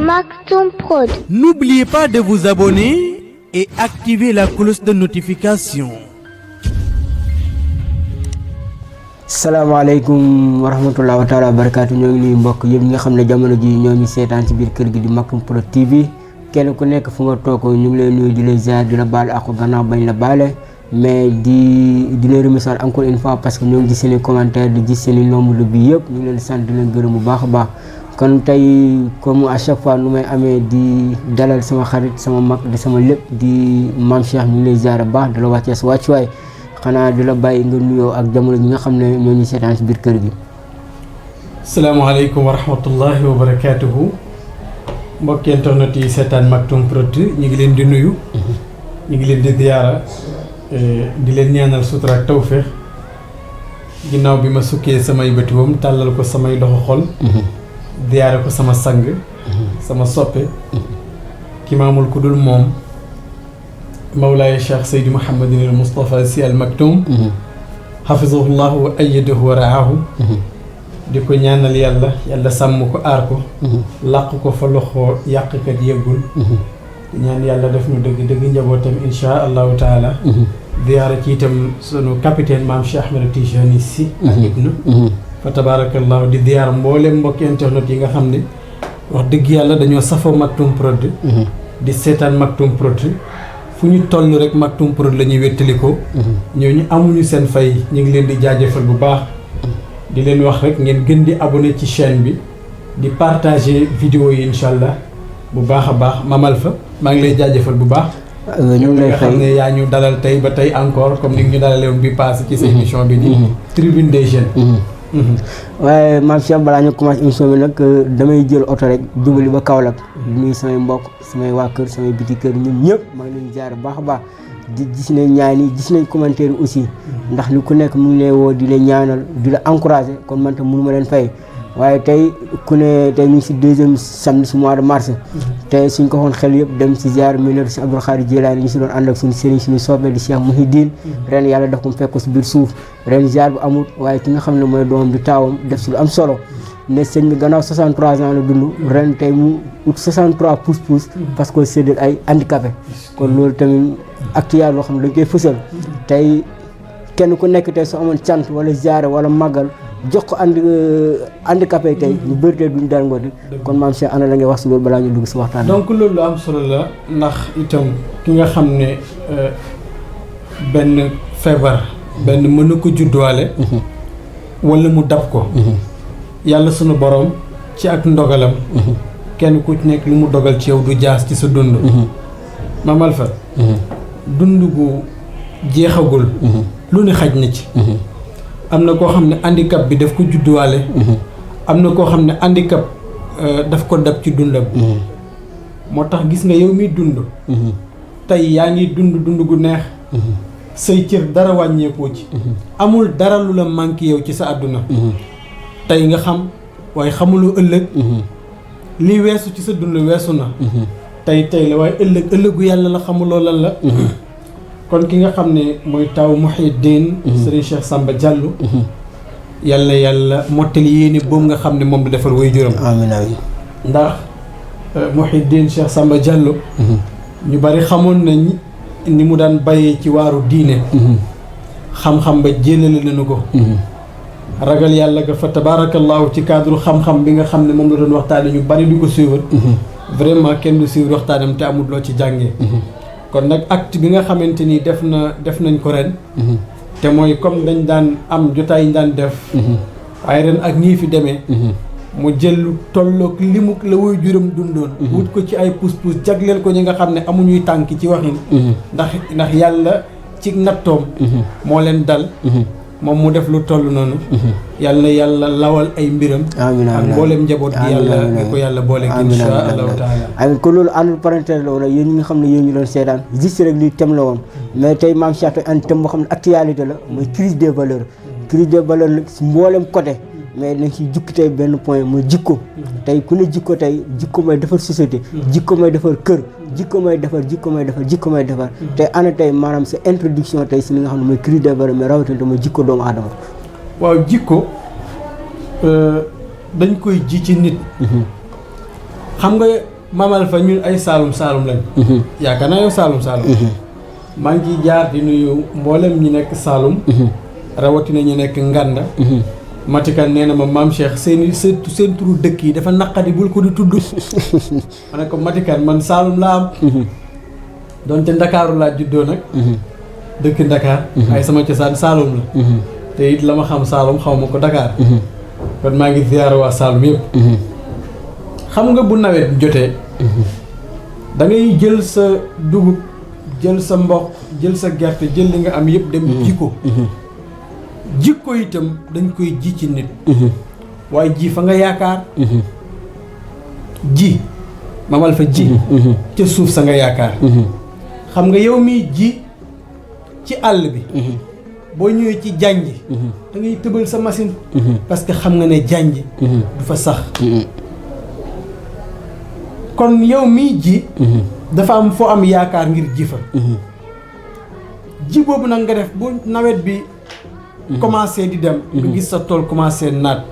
Maktoum Prod. N'oubliez pas de vous abonner et activer la cloche de notification. salaamaaleykum wa rahmatulah wa taala wa barakaatu ñoo ngi nuyu mbokk yëpp ñi nga xam ne jamono ji ñoo ñu seetaan ci biir kër gi di Maktoum Prod TV kenn ku nekk fu nga toog ñu ngi lay nuyu di la ziar di la baal ak gannaaw bañ la baale mais di leen remercier encore une fois parce que ñoo ngi gis seen i commentaire di gis seen i nombre bi yëpp ñu ngi leen sant di leen gërëm bu baax a baax kon tey comme à chaque fois nu may amee di dalal sama xarit sama mag di sama lépp di Mame Cheikh ñu ngi lay ziar bu baax di la wàccee sa wàccuwaay xanaa di la bàyyi nga nuyoo ak jamono ñi nga xam ne ñoo ñu seetaan ci biir kër gi. salaamaaleykum wa rahmatullahi wa barakaatuhu mbokki internet yi seetaan Maktoum Prod ñu ngi leen di nuyu. ñu ngi leen di ziyaara di leen ñaanal sutura ak tawféex ginnaaw bi ma sukkee samay bëtiwam tàllal ko samay loxo xol. ziyaara ko sama sang. sama soppe. ki maamul ku dul moom. Mawlaaya Cheikh Seydi Mouhamadin al Moustapha Sy al Maktoum. xafizahullahu wa ayyadahu wa raahu. di ko ñaanal yàlla sàmm ko aar ko. làq ko fa loxo yàqkat yeggul. di ñaan yàlla def nu dëgg njabootam insha allahu taala. ziyaara ci itam sunu capitaine maam Cheikh Ahmed Tijani Sy ak ibnu fa tabarakallahu di ziyaara mboolem mbokki internet yi nga xam ne wax dëgg yàlla dañoo safoo Maktoum Prod. di seetaan Maktoum Prod. fu ñu toll rek Maktoum Prod la ñuy wéttalikoo. ñooñu amuñu seen fay ñu ngi leen di jaajëfal bu baax. di leen wax rek ngeen gën di abonné ci chaîne bi di partager vidéo yi incha allah bu baax a baax Mamal fa maa ngi lay jaajëfal bu baax. ñu ngi lay fay nga xam ne yaa ñu dalal tey ba tey encore comme ni ñu dalale woon bi passé ci sa émission bi di Tribune des Jeunes. waaye Mame Cheikh balaa ñu commencé émission bi nag damay jël oto rek jubali ba Kaolack di nuyu samay mbokk samay waa kër samay biti kër ñun ñëpp maa ngi leen jaar bu baax a baax di gis nañ ñaan yi gis nañ commentaire yi aussi ndax li ku nekk mu ngi lay woo di la ñaanal di la encouragé kon man tam mënu ma leen fay waaye tey ku ne tey ñu ngi si deuxième samedi si mois de mars tey suñ ko xoon xel yëpp dem si ziar mineur si Abdou Khadir Jilani ñu si doon ànd ak suñu sëriñ suñu soppe di Cheikh Mouhidine ren yàlla def ko mu fekk ko si biir suuf ren ziar bu amul waaye ki nga xam ne mooy doomam di taawam def si lu am solo ne sëñ bi gannaaw 63 ans la dund ren tey mu ut 63 pousse parce que séddal ay handicapé kon loolu tamit actuel loo xam ne dañ koy fësal tey kenn ku nekk tey soo amoon cant wala ziar wala màggal jox ko handicapé tey ñu bëri tey duñ daan ngooti kon Mame Cheikh ana la ngay wax si loolu balaa ñu dugg si waxtaan donc loolu lu am solo la ndax itam ki nga xam ne benn feebar benn mën na ko judduwaale wala mu dab ko yàlla sunu borom ci ak ndogalam kenn ku nekk lu mu dogal ci yow du jaas ci sa dund Mamal fa dund gu jeexagul lu ne xaj na ci am na koo xam ne handicap bi daf ko judduwaale am na koo xam ne handicap daf ko dab ci dundam moo tax gis nga yow miy dund tey yaa ngi dund gu neex say cër dara wàññeekoo ci amul dara lu la manqué yow ci sa àdduna tey nga xam waaye xamuloo ëllëg li weesu ci sa dund weesu na tey la waaye ëllëgu yàlla la xamuloo lan la kon ki nga xam ne mooy taw Mouhidine Serigne Cheikh Samba Diallo yàlla mottali yéene boobu nga xam ne moom la defal way juram amiin amiin ndax Mouhidine Cheikh Samba Diallo ñu bari xamoon nañ ni mu daan bàyyee ci waaru diine xam-xam ba jëlale nañu ko ragal yàlla ga fa tabaarakallaahu ci cadre xam-xam bi nga xam ne moom la doon waxtaane ñu bari di ko suivre vraiment kenn du suivre waxtaanam te amul loo ci jàngee kon nag acte bi nga xamante ni def nañ ko ren te mooy comme dañ daan am jotaay ñu daan def waaye ren ak nii fi demee mu jël lu tolloog li mu la woy juram dundoon wut ko ci ay pousse jagleel ko ñi nga xam ne amuñuy tànk ci waxin ndax yàlla ci nattoom moo leen dal moom mu def lu toll noonu yàlla lawal ay mbiram amiin ak mboolem njaboot gi yàlla ko yàlla boole gi insha allahu taala amiin kon loolu àndul parenthèse la woon yéen ñi nga xam ne yéen ñu doon seetaan juste rek lii thème la woon mais tey Mame Cheikh tey andi thème boo xam ne actualité la mooy crise des valeurs nag si mboolem côté mais nañ ci jukki tey benn point mooy jikko tey ku ne jikko tey jikko may defar société jikko may defar kër jikko may defar tey ana tey maanaam sa introduction tey si li nga xam ne mooy crise des valeurs mais rawatina mooy jikko doomu aadama waaw jikko dañ koy ji ci nit xam nga Mame Alpha ñun ay Saalum Saalum lañ. yaakaar naa yow Saalum Saalum. maa ngi ciy jaar di nuyu mboolem ñi nekk Saalum. rawatina ñu nekk Nganda. Matikan nee na ma maam Cheikh seen turu dëkk yi dafa naqadi bul ko di tudd. ma ne ko Matikan man Saalum laa am. donte Ndakaaru laa juddoo nag. dëkk Ndakaar. ay sama cosaan Saalum la. te it la ma xam Saalum xaw ma ko Dakar. kon maa ngi ziyaara waa Saalum yëpp. xam nga bu nawet jotee. da ngay jël sa dugub jël sa mboq jël sa gerte jël li nga am yëpp dem jikko. jikko itam dañ koy ji ci nit. waaye ji fa nga yaakaar. ji Mame Alpha ji. ca suuf sa nga yaakaar. xam nga yow miy ji ci àll bi. boo ñëwee ci janj. da ngay tëbal sa machine. parce que xam nga ne janj. du fa sax. kon yow miy ji. dafa am foo am yaakaar ngir ji fa. ji boobu nag nga def bu nawet bi. commencé di dem. nga gis sa tool commencé naat.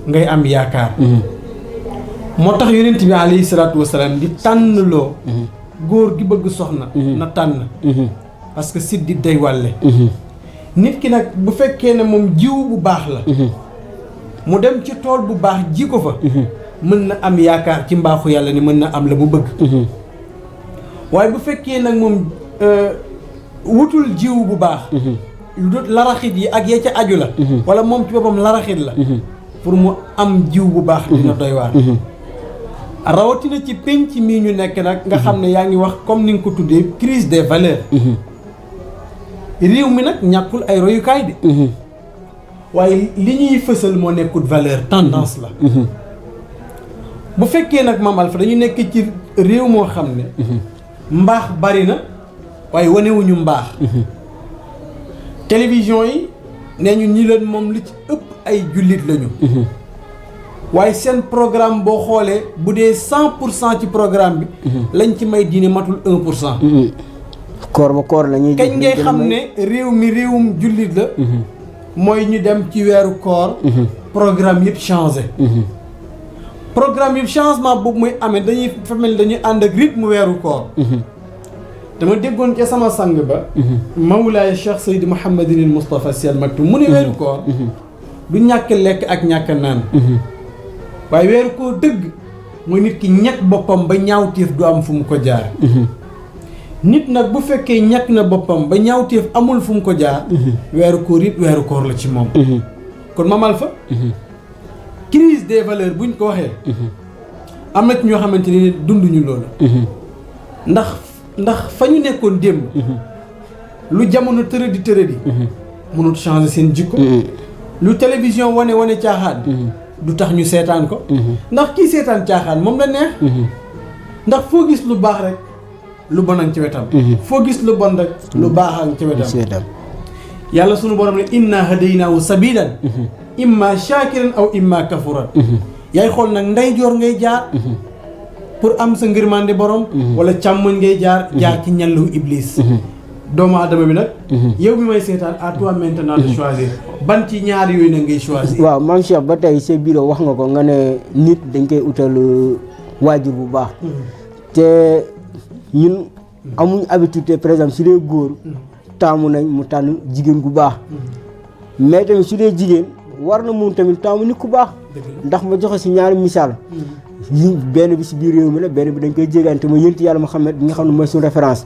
ngay am yaakaar. moo tax yonent bi alayhi salaatu wasalaam di tànnloo. góor gi bëgg soxna. na tànn. parce que sit di day wàlle. nit ki nag bu fekkee ne moom jiw bu baax la. mu dem ci tool bu baax ji ko fa. mën na am yaakaar ci mbaaxu yàlla ni mën na am la mu bëgg. waaye bu fekkee nag moom wutul jiw bu baax. laraxit yi ak ya ca aju la. wala moom ci boppam laraxit la. pour mu am jiw bu baax dina doy waar. rawatina ci penc mii ñu nekk nag nga xam ne yaa ngi wax comme ni nga ko tuddee crise des valeurs. réew mi nag ñàkkul ay royukaay de. waaye li ñuy fësal moo nekkul valeur tendance la. bu fekkee nag Mame Alpha dañu nekk ci réew moo xam ne. mbaax bari na waaye wanewuñu mbaax. télévision yi nee ñu ñi leen moom li ci ëpp ay jullit lañu. waaye seen programme boo xoolee bu dee 100% ci programme bi. lañ ci may diine matul 1%. koor ba koor la ñuy. kañ ngay xam ne réew mi réewum jullit la. mooy ñu dem ci weeru koor. programme yëpp changé. programme yëpp changement boobu muy amee dañuy famille dañuy ànd ak rythme weeru koor. dama déggoon ca sama sang ba. Mawlaay Cheikh Seydi Mouhamadinil Moustapha Sy Al Maktoum mu ne weeru koor. du ñàkk lekk ak ñàkk naan. waaye weeru koor dëgg mooy nit ki ñàkk boppam ba ñaawteef du am fu mu ko jaar. nit nag bu fekkee ñàkk na boppam ba ñaawteef amul fu mu ko jaar. weeru koor it weeru koor la ci moom. kon Mame Alpha. crise des valeurs buñ ko waxee. am na ci ñoo xamante ni dunduñu loolu. ndax fa ñu nekkoon démb. lu jamono tërëdi. mënut changer seen jikko. lu télévision wane caaxaan. du tax ñu seetaan ko. ndax kii seetaan caaxaan moom la neex. ndax foo gis lu baax rek lu bon ak ci wetam. foo gis lu bon rek lu baax ak ci wetam. yàlla sunu borom ne inna hadaynaahu sabilan imma shakiran aw imma kafuran. yaay xool nag ndeyjoor ngay jaar. pour am sa ngërmande borom. wala càmmoñ ngay jaar ci ñallu iblis. doomu adama bi nag. yow mi may seetaan à toi maintenant de choisir ban ci ñaar yooyu na ngay choisir. waaw Mame Cheikh ba tey sa bureau wax nga ko nga ne nit dañ koy utal waajur bu baax. te ñun amuñ habitude par exemple su dee góor. taamu nañ mu tànn jigéen gu baax. mais tamit su dee jigéen war na mun tamit taamu nit ku baax. ndax ma joxe si ñaari misaal. yi benn bi si biir réew mi la benn bi dañ koy jéegante ma yënti yàlla Muhammad bi nga xam ne mooy suñu référence.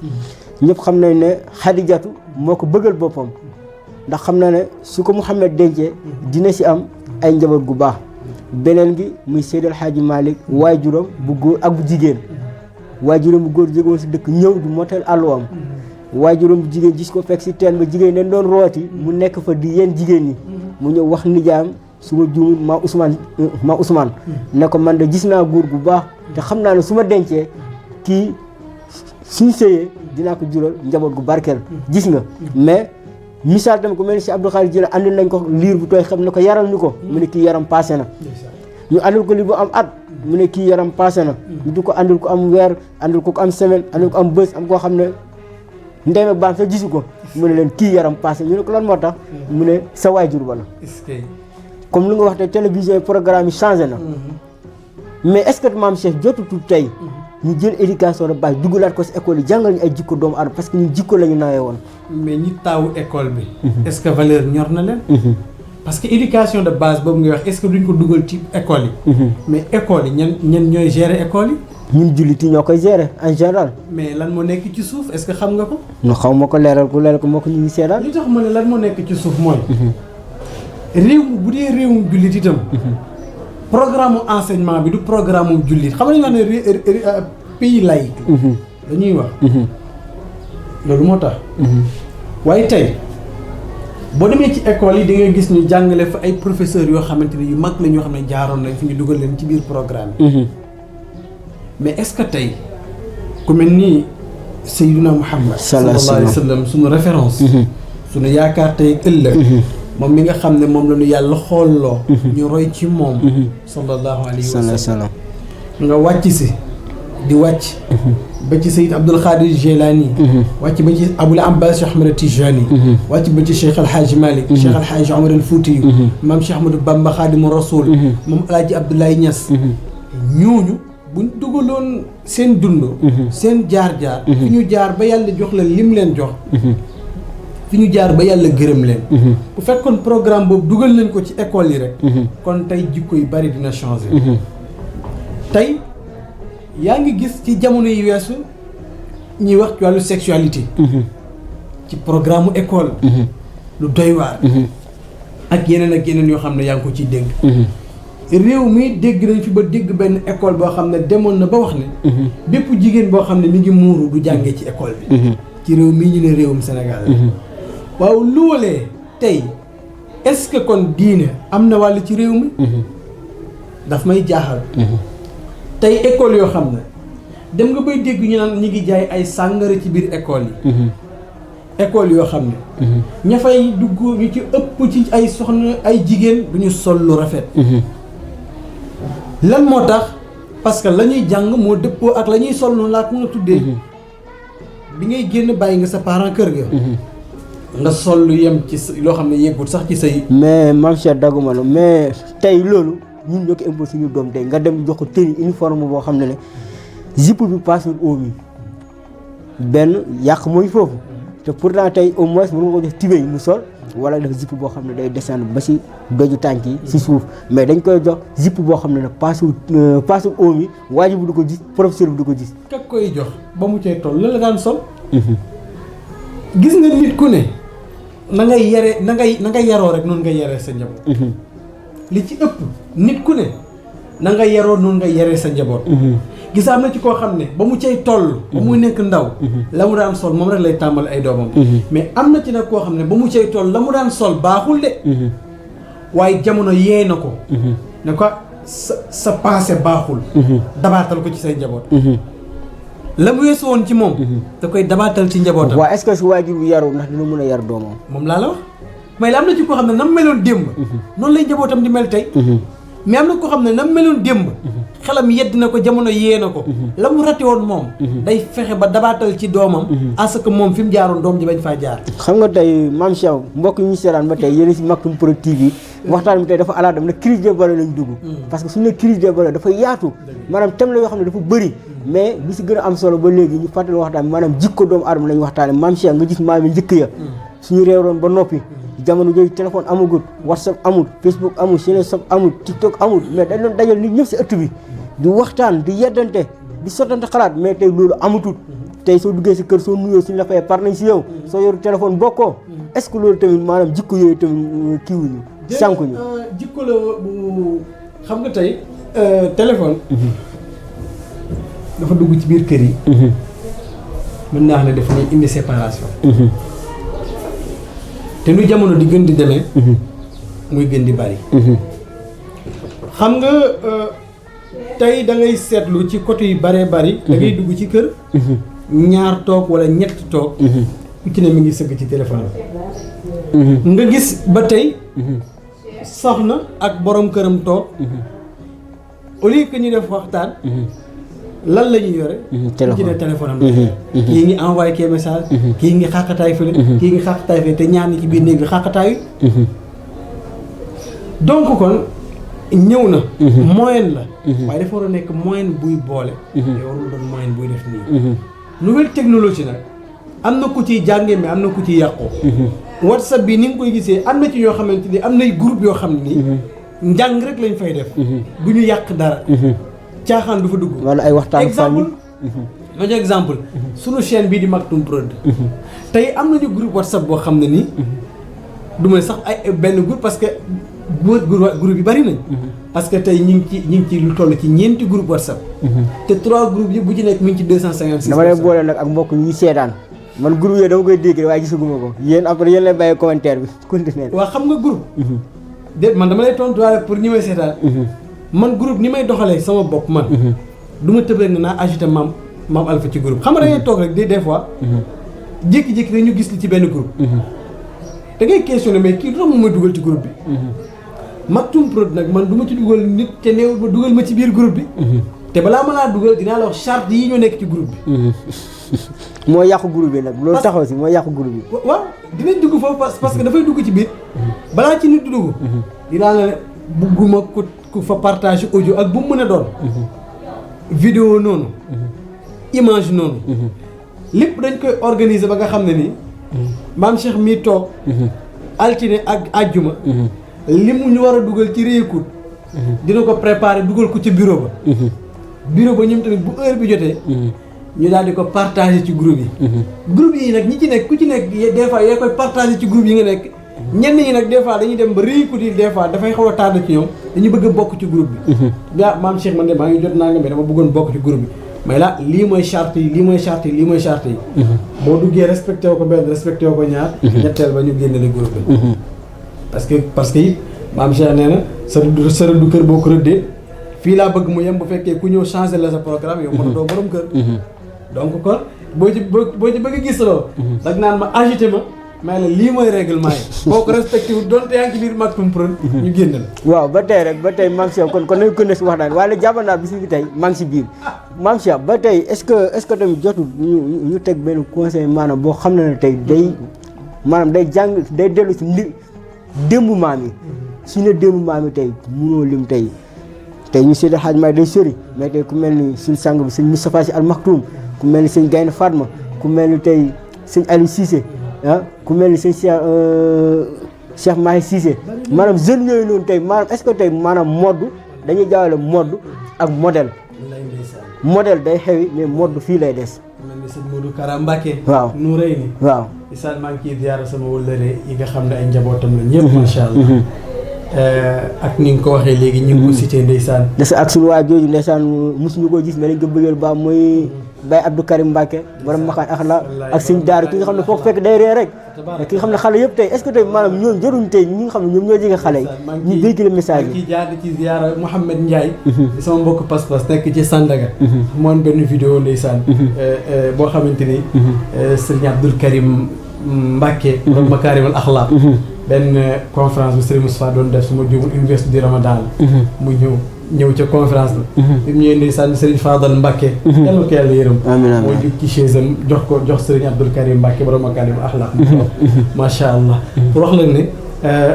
ñëpp xam nañ ne Xadijatu moo ko bëggal boppam ndax xam na ne su ko Muhammad dencee dina si am ay njaboot gu baax. beneen bi muy Seydi El Hadji Malick waajuram bu góor ak bu jigéen waajuram bu góor jóge woon si dëkk ñëw du motel àlluwam waajuram bu jigéen gis ko fekk si teen ba jigéen dañ doon rooti mu nekk fa di yéen jigéen ñi mu ñëw wax nijaayam su ma juumul ma Ousmane ne ko man de gis naa góor gu baax te xam naa ne su ma dencee kii suñ sëyee dinaa ko jural njaboot gu barkeel gis nga mais misaal tamit ku mel ni si Abdou Khadir Jilani andil nañ ko liir bu tooy xam ne ko yaral ñu ko mu ne kii yaram passé na ñu andil ko li bu am at mu ne kii yaram passé na ñu di ko andil ko am weer andil ko am semaine andil ko am bés am koo xam ne ndeyme baam sax gisu ko mu ne leen kii yaram passé ñu ne ko lan moo tax mu ne sa waajur ba la comme li nga wax te télévision yi programme yi changé na mais est-ce que Mame Cheikh jotutul tey ñu jël éducation de base dugalaat ko si école yi jàngal ñu ay jikko doomu aadama parce que ñun jikko la ñu nawee woon. mais ñi taawu école bi. est-ce que valeur ñor na leen. parce que éducation de base boobu ngay wax est-ce que duñ ko dugal ci école yi. mais école yi ñan ñooy gérer école yi. ñun jullit yi ñoo koy gérer en général. mais lan moo nekk ci suuf est-ce que xam nga ko. non xaw ma ko leeral ko moo ko ñu ngi seedaal. li tax ma ne lan moo nekk ci suuf mooy. réew bu dee réewum jullit itam. programme enseignement bi du programme jullit xam nga dañu wax ne pays laïque. dañuy wax. loolu moo tax. waaye tey boo demee ci école yi da ngay gis ñu jàngale fa ay professeurs yoo xamante ne yu mag la ñoo xam ne jaaroon nañ fi ñu dugal leen ci biir programme yi. mais est-ce que tey ku mel ni Seydina Muhammad sallallahu alayhi wa sallam suñu référence. suñu yaakaar tey ëllëg. moom mi nga xam ne moom la ñu yàlla xoolloo. ñu roy ci moom. sallallahu alayhi wa sallam nga wàcc si di wàcc. ba ci Seyd Abdul Xaadir Jilani. wàcc ba ci Abul Abbas Ahmad Tijani. wàcc ba ci Cheikh El Hadj Malick. Cheikh El Hadj Omar El Fouti. maam Cheikh Ahmadou Bamba Xaadimu Rasul. moom El Hadj Abdoulaye Niass. ñooñu buñ dugaloon seen dund. seen jaar-jaar. fi ñu jaar ba yàlla jox la lim leen jox. fi ñu jaar ba yàlla gërëm leen. bu fekkoon programme boobu dugal nañ ko ci école yi rek. kon tey jikko yu bari dina changer. tey yaa ngi gis ci jamono yi weesu ñuy wax ci wàllu sexualité. ci programme école. lu doy waar. ak yeneen yoo xam ne yaa ngi ko ciy dégg. réew mi dégg nañ fi ba dégg benn école boo xam ne demoon na ba wax ne. bépp jigéen boo xam ne mi ngi muuru du jàngee ci école bi. ci réew mii ñu ne réewum Sénégal. waaw loolee tey est-ce que kon diine am na wàll ci réew mi. daf may jaaxal. tey école yoo xam ne dem nga bay dégg ñu naan ñi ngi jaay ay sàngara ci biir école yi. école yoo xam ne. ña fay dugg ñu ci ëpp ci ay soxna ay jigéen du ñu sol lu rafet. lan moo tax parce que la ñuy jàng moo dëppoo ak la ñuy sol noonu laa ko mën a tuddee. bi ngay génn bàyyi nga sa parent kër ga. nga sol lu yem ci loo xam ne yeggul sax ci say. mais maam Cheikh dagguma la mais tey loolu ñun ñoo ko imposé suñu doom tey nga dem jox ko tenue uniforme boo xam ne jupe bi passé oom yi benn yàq mooy foofu te pourtant tey au moins mën nga ko jox tubéy mu sol wala def jupe boo xam ne day descendre ba si doju tànk yi si suuf mais dañ koy jox jupe boo xam ne passé oom yi waajur bi du ko gis professeur bi du ko gis. kak koy jox ba mu cay toll lan la daan sol. gis nga nit ku ne na ngay yare na ngay yaroo rek noonu nga yaree sa njaboot. li ci ëpp nit ku ne na nga yaroo noonu nga yaree sa njaboot. gis am na ci koo xam ne ba mu cay toll. ba muy nekk ndaw. la mu daan sol moom rek lay tàmbali ay doomam. mais am na ci nag koo xam ne ba mu cay toll la mu daan sol baaxul de. waaye jamono yee na ko. ne ko sa passé baaxul. dabaatal ko ci say njaboot. la mu weesu woon ci moom. da koy dabaatal ci njabootam. waaw est-ce que su waajur bi yaru ndax dina mën a yar doomam. moom laa la wax mais am na ci koo xam ne na mu meloon démb. noonu lay njabootam di mel tey. mais am na koo xam ne na mu meloon démb. xelam yedd na ko jamono yee na ko. la mu rate woon moom. day fexe ba dabaatal ci doomam. à ce que moom fi mu jaaroon doom ji bañ faa jaar. xam nga tey maam Cheikh mbokk yi ñu seetaan ba tey yéen si Maktoum Prod TV waxtaan bi tey dafa alaadam ne crise des valeurs lañ dugg. parce que suñu ne crise des valeurs dafa yaatu. maanaam thème la yoo xam ne dafa bëri. mais bi si gën a am solo ba léegi ñu fàttali waxtaan bi maanaam jikko doomu aadama lañu waxtaane maam Cheikh nga gis maam yi njëkk ya suñu réeroon ba noppi jamono jooju téléphone amagut WhatsApp amul Facebook amul Snapchat amul TikTok amul mais dañ doon dajal nit ñëpp si ëtt bi di waxtaan di yeddante di sottante xalaat mais tey loolu amatut tey soo duggee si kër soo nuyoo suñu la fayee par nañ si yow soo yoru téléphone bokkoo est-ce que loolu tamit maanaam jikko yooyu tamit kiiwuñu sànkuñu jikko la bu xam nga tey téléphone dafa dugg ci biir kër yi mën naa wax ne daf ñuy indi séparation te nu jamono di gën di demee muy gën di bari xam nga tey da ngay seetlu ci côté yu baree bari da ngay dugg ci kër ñaar toog wala ñett toog ku ci ne mi ngi sëgg ci téléphone nga gis ba tey soxna ak borom këram toog au lieu que ñu def waxtaan lan la ñuy yore ci ne téléphone am kii ngi envoyé kee message kii ngi xàqataay fële kii ngi xàqataay fële te ñaar ñi ci biir néeg bi xàqataayu donc kon ñëw na moyen la waaye dafa war a nekk moyen buy boole te warul doon moyen buy def nii nouvelle technologie nag am na ku ciy jànge mais am na ku ciy yàqoo WhatsApp bi ni nga koy gisee am na ci ñoo xamante ni am nay groupe yoo xam ni njàng rek lañ fay def bu ñu yàq dara caaxaan du fa dugg wala ay waxtaan exemple ma jox exemple sunu chaîne bii di Maktoum Prod tey am nañu groupe WhatsApp boo xam ne nii du may sax ay benn groupe parce que groupe yi bari nañ parce que tey ñu ngi ci lu toll ci ñeenti groupe WhatsApp te 3 groupes yi bu ci nekk mi ngi ci 256 dama leen boole nag ak mbokk ñi seetaan man groupe yooyu dama koy dégg waaye gisaguma ko yéen après yéen lay bàyyi commentaire bi continuer waaw xam nga groupe déet man dama lay tontuwaale pour ñi may seetaan man groupe ni may doxalee sama bopp man du ma tëb rek ne naa ajouté maam Alpha ci groupe xam nga da ngay toog rek des fois jékki-jékki rek ñu gis li ci benn groupe da ngay questionné mais kii lu tax moom may dugal ci groupe bi Maktoum Prod nag man du ma ci dugal nit te néew ma dugal ma ci biir groupe bi te balaa ma laa dugal dinaa la wax charte yi ñoo nekk ci groupe bi moo yàqu groupe bi nag loolu taxaw si moo yàqu groupe bi waaw dinañ dugg foofu parce que dafay dugg ci biir balaa ci nit du dugg dinaa la ne bugguma ku fa partage audio ak bu mu mën a doon vidéo noonu image noonu lépp dañ koy organiser ba nga xam ne nii maam Cheikh mii toog altine ak àjjuma li mu ñu war a dugal ci réécoute dina ko préparer dugal ko ci bureau ba ñoom tamit bu heure bi jotee ñu daal di ko partager ci groupe yi nag ñi ci nekk ku ci nekk des fois yaa koy partager ci groupe yi nga nekk ñenn ñi nag des fois dañuy dem ba réécoute yi des fois dafay xaw a tardé ci ñoom dañu bëgg a bokk ci groupe bi maam Cheikh man de maa ngi jot naa nga mais dama bëggoon bokk ci groupe bi mais là lii mooy charte yi lii mooy charte yi lii mooy charte yi boo duggee respecté woo ko benn respecté woo ko ñaar ñetteel ba ñu génne la groupe bi parce que it maam Cheikh nee na sa rëddu kër boo ko rëddee fii laa bëgg mu yem bu fekkee ku ñëw changé la sa programme yow mën a doo borom kër donc kon boo ci bëgg a gis loolu dag naan ma agité ma mais la lii mooy règlement yi boo ko respecté wu doonte yaa ngi ci biir Maktoum Prod ñu génn la waaw ba tey rek ba tey Mame Cheikh kon nañu ko ne si wax daan waaye jàpp naa bis bi tey maa ngi si biir Mame Cheikh ba tey est-ce que tamit jotul ñu teg benn conseil maanaam boo xam ne tey day maanaam day jàng day dellu si démb maam yi su ne démb maam yi tey munoo lim tey ñu Seydi Hadj Maay day sori mais tey ku mel ni suñ sang bi sëñ Moustapha Sy Al Maktoum ku mel ni sëñ Gaynde Fatma ku mel ni tey sëñ Aliou Cissé ku mel ni sëñ Cheikh Mahi Cissé maanaam jeunes yooyu noonu tey maanaam est-ce que tey maanaam mode dañuy jaawale mode ak modèle day xewi mais mode fii lay des mel ni sëñ Modou Kara Mbacké waaw nu rëy ni waaw isaan maa ngi ciy ziyaara sama wëllëre yi nga xam ne ay njabootam la ñëpp macha allah ak ni nga ko waxee léegi ñu ngi ko cité ndeysaan des ak suñu waa jooju ndeysaan mosuñu ko gis mais dañ ko bëggeel ba mooy Baye Abdou Karim Mbacké borom maxaan ak la ak sëñ daaru ki nga xam ne foo fekk day ree rek ki nga xam ne xale yëpp tey est-ce que tey maanaam ñoom joruñ tey ñi nga xam ne ñoom ñoo jege xale yi ñu véhiculer message yi jaar di ci ziyaara Mouhamed Ndiaye sama mbokk pas-pas nekk ci Sandaga moom benn vidéo ndeysaan boo xamante ni sëriñ Abdou Karim Mbacké borom Makarimal Akhlaq benn conférence bu Serigne Moustapha doon def su ma jógul université du Ramadan mu ñëw ca conférence la bi mu ñëwee ndeysaan Serigne Fadal Mbacké yàlla ko yàlla yërëm moo jóg ci chaise am jox Serigne Abdoul Karim Mbacké borom Makarimal Akhlaq mu toog macha allah pour wax la ne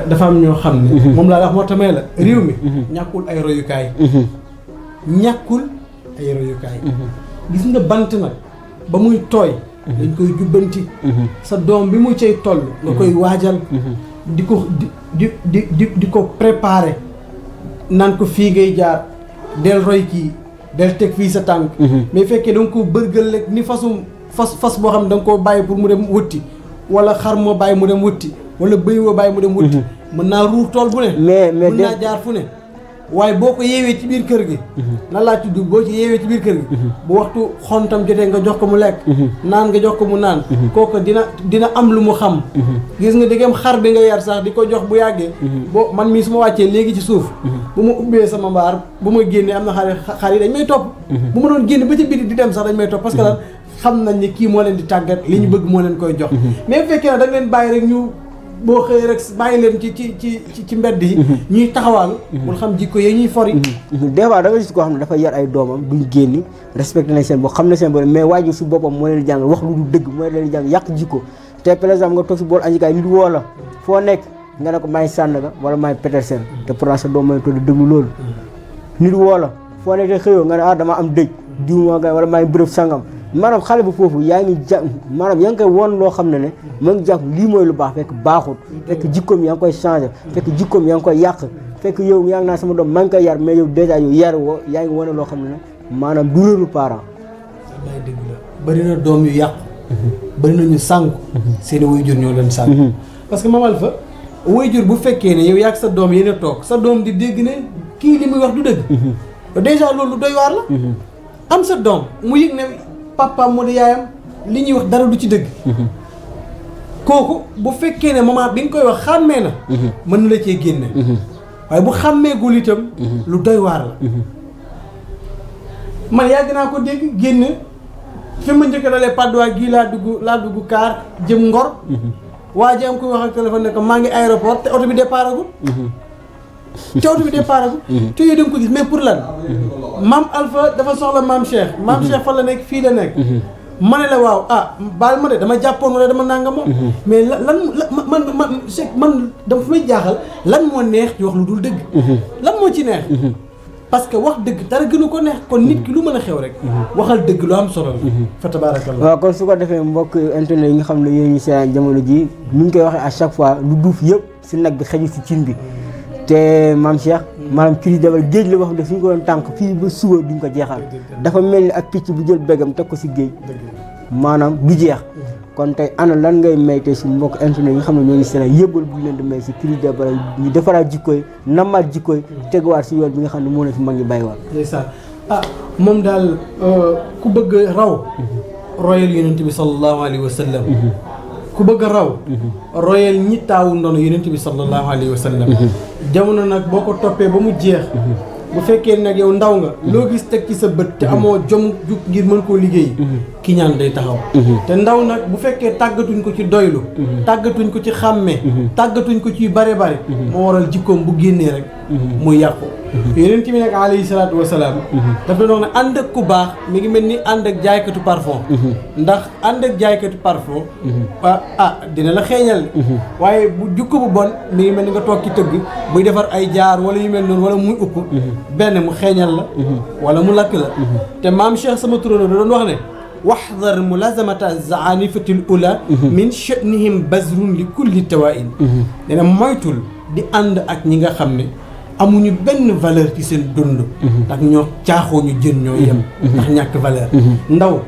dafa am ñoo xam ne moom laa wax moo tamee la réew mi ñàkkul ay royukaay gis nga bant nag ba muy tooy dañ koy jubbanti sa doom bi mu cay toll nga koy waajal di ko préparer naan ko fii ngay jaar del roy kii del teg fii sa tànk mais fekkee da nga ko bërgal rek ni fas boo xam ne da nga koo bàyyi pour mu dem wëtti wala xar moo bàyyi mu dem wëtti wala bëy woo bàyyi mu dem wëtti mën naa ruur tool bu ne mën naa jaar fu ne waaye boo ko yeewee ci biir kër gi lan laa tudd boo ci yeewee ci biir kër gi bu waxtu xontam jotee nga jox ko mu lekk naan nga jox ko mu naan kooku dina am lu mu xam gis nga diggam xar bi nga yar sax di ko jox bu yàggee boo man mii su ma wàccee léegi ci suuf bu ma ubbee sama mbaar bu ma génnee am na xar yi dañ may topp bu ma doon génne ba ci biti di dem sax dañ may topp parce que lan xam nañ ni kii moo leen di tàggat li ñu bëgg moo leen koy jox mais bu fekkee ne da nga leen bàyyi rek ñu boo xëyee rek bàyyi leen ci mbedd yi ñuy taxawaalu mun xam jikko yi ñuy fori des fois da nga gis koo xam ne dafa yar ay doomam duñ génni respecté nañ seen bopp xam na seen bopp mais waajur si boppam moo leen di jàng wax lu du dëgg moo leen di jàng yàq jikko te par exemple nga toog si bool añikaay nit woo la foo nekk nga ne ko maay Sandaga wala maay Petersen te pourtant sa doom mooy toog di déglu loolu nit woo la foo ne te xëyoo nga ne dama am dëj diw moo ngay wala maa ngi bërëb sangam maanaam xale bu foofu yaa ngi maanaam yaa ngi koy won loo xam ne ma ngi jàpp lii mooy lu baax fekk baaxul fekk jikkoom yaa ngi koy changé fekk jikkoom yaa ngi koy yàq fekk yow yaa ngi naan sama doom maa ngi koy yar mais yow dèjà yow yar woo yaa ngi wane loo xam ne maanaam du réeru parent wallaay dëgg la bëri na doom yu yàqu bëri na ñu sànku seeni waajur ñoo leen sànku parce que Mame Alpha waajur bu fekkee ne yow yaa ak sa doom yéen a toog sa doom di dégg ne kii li muy wax du dëgg dèjà loolu doy waar la am sa doom mu yëg ne papaam moo di yaayam li ñuy wax dara du ci dëgg kooku bu fekkee ne moment bi nga koy wax xàmmee na mën na la cee génne waaye bu xàmmeegul itam lu doy waar la man yàgg naa ko dégg génn fi ma njëkk dalee Padois gii laa dugg kaar jëm Ngor waa ji am koy wax ak téléphone ne ko maa ngi aéroport te oto bi départ agul te oto bi départ agul te yooyu da nga ko gis mais pour lan Mame Alpha dafa soxla Mame Cheikh fan la nekk fii la nekk ma ne la waaw baal ma de dama jàppoon wala dama nanga moom mais man dama fi may jaaxal lan moo neex ci wax lu dul dëgg lan moo ci neex parce que wax dëgg dara gënu ko neex kon nit ki lu mën a xew rek waxal dëgg lu am solo la fa tabarakallah waaw kon su ko defee mbokk internet yi nga xam ne yéen ñu seen jamono ji ñu ngi koy waxee à chaque fois lu duuf yëpp si nag bi xëju si cin bi te Mame Cheikh maanaam crise d'abord géej la wax de suñ ko doon tànk fii ba suba duñ ko jeexal dafa mel ni ak picc bu jël béggam teg ko si géej maanaam du jeex kon tey ana lan ngay may tey si mbokk internet yi nga xam ne ñoo ngi seen yëbbal bu ñu leen di may si crise d'abord ñu defaraat jikkooy namaat jikkooy teguwaat si yoon bi nga xam ne moo la fi mag ñi bàyyiwaat ndeysaan moom daal ku bëgg raw royal yonent bi sallallahu alayhi wa sallam ku bëgg a raw royal ñi taawu ndono yonent bi sallallahu alayhi wa sallam jamono nag boo ko toppee ba mu jeex bu fekkee nag yow ndaw nga loo gis teg ci sa bët te amoo jom jug ngir mën koo liggéey ki ñaan day taxaw te ndaw nag bu fekkee tàggatuñ ko ci doylu tàggatuñ ko ci xàmmee tàggatuñ ko ci bare bare moo waral jikkoom bu génnee rek muy yàqu yonent bi nag alayhi salaatu wasalaam daf doon wax ne ànd ak ku baax mi ngi mel ni ànd ak jaaykatu parfum ndax ànd ak jaaykatu parfum dina la xeeñal waaye bu jukko bu bon mi ngi mel ni nga toog ci tëgg muy defar ay jaar wala yu mel noonu wala muy upp benn mu xeeñal la wala mu lakk la te Mame Cheikh sama turando da doon wax ne waxdar mulazamata zaanifatil ula min sha'nihim bazrun li kulli tawain dina moytul di ànd ak ñi nga xam ne amuñu benn valeur ci seen dund ndax ñoo caaxoo ñu jën ñoo yem ndax ñàkk valeur ndaw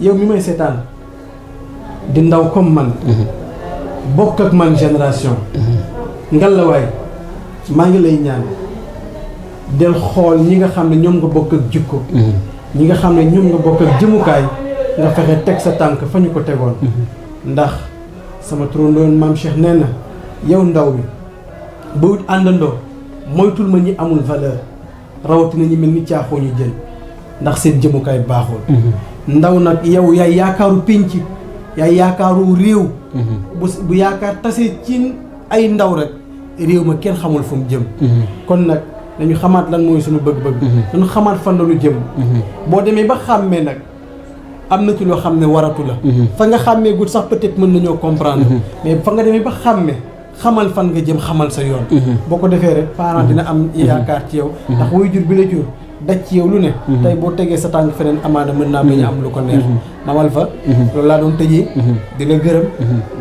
yow mi may seetaan di ndaw comme man bokk ak man génération ngalawaay maa ngi lay ñaan del xool ñi nga xam ne ñoom nga bokk ak jikko ñi nga xam ne ñoom nga bokk ak jëmukaay nga fexe teg sa tànk fa ñu ko tegoon ndax sama turandoon Mame Cheikh nee na yow ndaw bi ba wut àndandoo moytul ma ñi amul valeur rawatina ñi mel ni caaxoo ñu jël ndax seen jëmukaay baaxul ndaw nag yow yaay yaakaaru pénc yaay yaakaaru réew bu yaakaar tasee ci ay ndaw rek réew ma kenn xamul fu mu jëm kon nag dañu xamaat lan mooy suñu bëgg-bëgg dañu xamaat fan la lu jëm boo demee ba xàmmee nag am na ci loo xam ne waratu la fa nga xàmmee gut sax peut-être mën nañoo comprendre mais fa nga demee ba xàmmee xamal fan nga jëm xamal sa yoon boo ko defee rek parent dina am yaakaar ci yow ndax waajur bi la jur daj ci yow lu ne tey boo tegee sa tànk feneen amaana mën naa bañ a am lu ko neex Mame Alpha loolu laa doon tëjee di la gërëm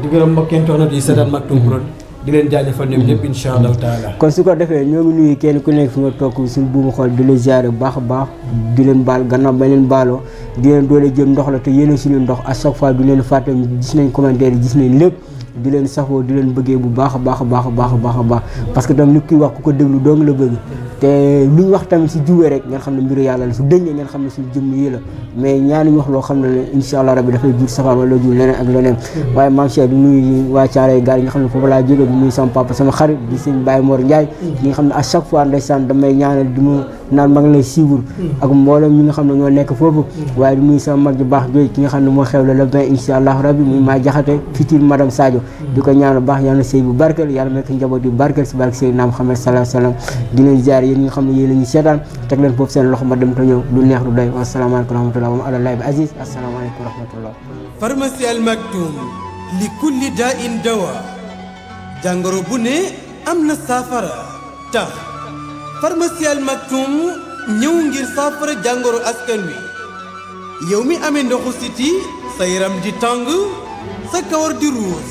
di gërëm mbokkeen toxnat yi seetaan Maktoum Prod di leen jaajëfal ñoom ñëpp insha allahu taala kon su ko defee ñoo ngi nuyu kenn ku nekk fi nga toog suñu buumu xool di leen ziare bu baax a baax di leen baal gannaaw ba leen baaloo di leen doole jëm ndox la te yéene suñu ndox à chaque fois du leen fàtte gis nañ commentaire yi gis nañ lépp di leen safoo di leen bëggee bu baax a baax a baax a baax a baax a baax parce que tam nit ki wax ku ko déglu doo nga la bëgg te lu ñu wax tamit si jubee rek ngeen xam ne mbiru yàlla la su dëngee ngeen xam ne suñu jëmm yi la mais ñaani wax loo xam ne insha allah rabbi dafay jur safar wala jur leneen ak leneen waaye Mame Cheikh di nuyu waa Thiaroye Gare yi nga xam ne foofu laa jóge di nuyu sama papa sama xarit di sëñ Baye Mor Ndiaye ñi nga xam ne à chaque fois ndeysaan damay ñaanal di ma naan ma ngi lay suivre ak mboolem ñi nga xam ne ñoo nekk foofu waaye di nuyu sama mag ju baax jooju ki nga xam ne moo xew la le 20 insha allah rabbi muy maa jaxate futur madame Sadio di ko ñaanal baax yàlla na sëy bu barkeel yàlla nekk njaboot yu barkeel si barke Seydina Muhammad sallallahu alayhi wa sallam di leen ziar yéen ñi nga xam ne yéen la ñu seetaan teg leen foofu seen loxo ma dem te ñëw lu neex lu doy wasalaamaaleykum wa rahmatullah wa ala bi aziz asalaamaaleykum wa rahmatullah pharmacie Al Maktoum li kulli daa in dawa jàngoro bu ne am na saafara tax pharmacie Al Maktoum ñëw ngir saafara jàngoro askan wi yow mi amee ndoxu siti sa yaram di tàng sa kawar di ruus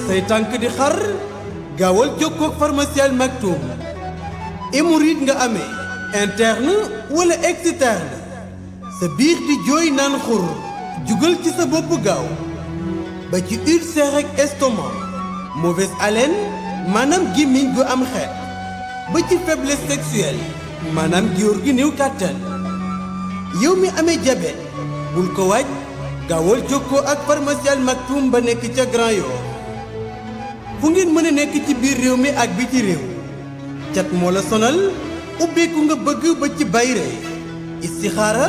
say tànk di xar gaawal jokkoo ak pharmacie Al Maktoum. hémorroïde nga amee interne wala externe sa biir di jooy naan xur jugal ci sa bopp gaaw ba ci ulcère ak estomac mauvaise haleine maanaam gémmiñ gu am xeet ba ci faiblesse sexuelle maanaam góor gi néew kàttan yow mi amee diabète bul ko waaj gaawal jokkoo ak pharmacie Al Maktoum ba nekk ca Grand Yoff fu ngeen mën a nekk ci biir réew mi ak biti réew cat moo la sonal ubbeeku nga bëgg ba ci bayre istixaara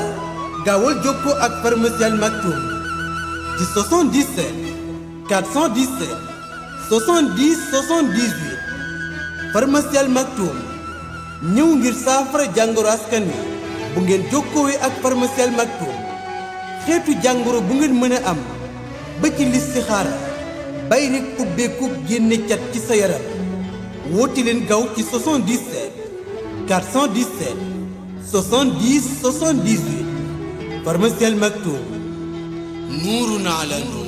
gaawal jokkoo ak pharmacie Al Maktoum ci 77 417 70 78 pharmacie Al Maktoum ñëw ngir saafara jàngoro askan wi bu ngeen jokkoowee ak pharmacie Al Maktoum xeetu jàngoro bu ngeen mën a am ba ci listixaara bay rek ubbeeku génne cat ci sa yaram woote leen gaaw ci 77 417 70 78 pharmacie Al Maktoum nuurun ala nuur.